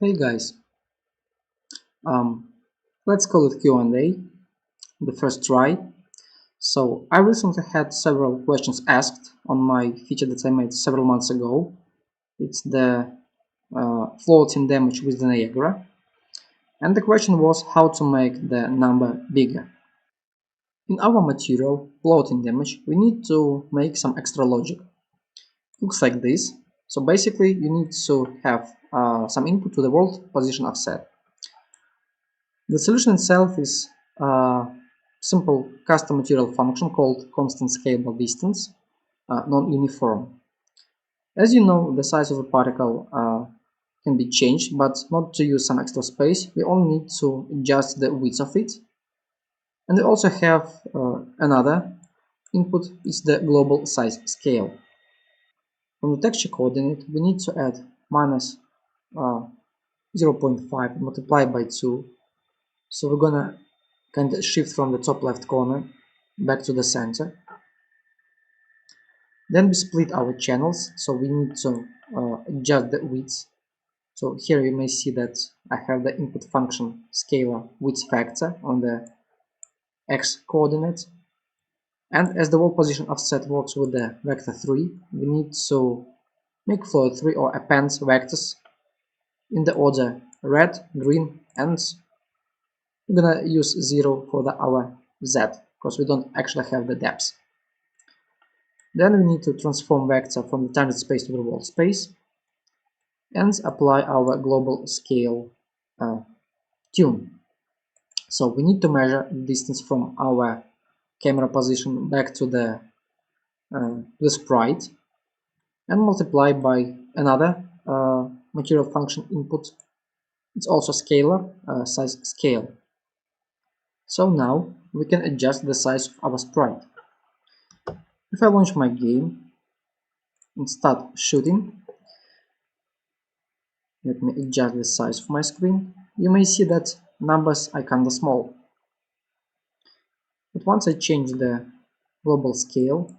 Hey guys, um, let's call it Q&A, the first try. So I recently had several questions asked on my feature that I made several months ago. It's the floating damage with the Niagara. And the question was how to make the number bigger. In our material, floating damage, we need to make some extra logic. Looks like this. So basically, you need to have some input to the world position offset. The solution itself is a simple custom material function called constant scalable distance, non-uniform. As you know, the size of a particle can be changed, but not to use some extra space. We only need to adjust the width of it. And we also have another input is the global size scale. From the texture coordinate, we need to add minus uh, 0.5 multiplied by 2. So we're gonna kind of shift from the top left corner back to the center. Then we split our channels, so we need to adjust the width. So here you may see that I have the input function scalar width factor on the x coordinate. And as the wall position offset works with the vector 3, we need to make float 3 or append vectors in the order red, green, and we're gonna use 0 for our z because we don't actually have the depth. Then we need to transform vector from the tangent space to the wall space and apply our global scale tune. So we need to measure the distance from our camera position back to the sprite and multiply by another material function input. It's also scalar, size scale. So now we can adjust the size of our sprite. If I launch my game and start shooting, let me adjust the size of my screen. You may see that numbers are kinda small. But once I change the global scale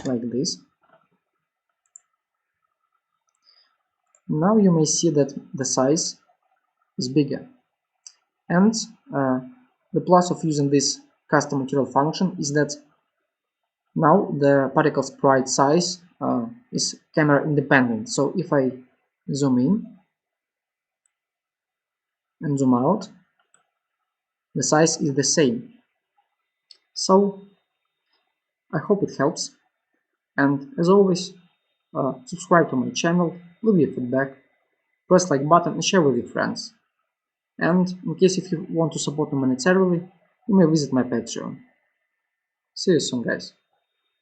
like this, now you may see that the size is bigger. And uh, the plus of using this custom material function is that now the particle sprite size is camera independent. So if I zoom in and zoom out, the size is the same. So I hope it helps. And as always, subscribe to my channel, leave your feedback, press like button and share with your friends. And in case if you want to support me monetarily, you may visit my Patreon. See you soon, guys.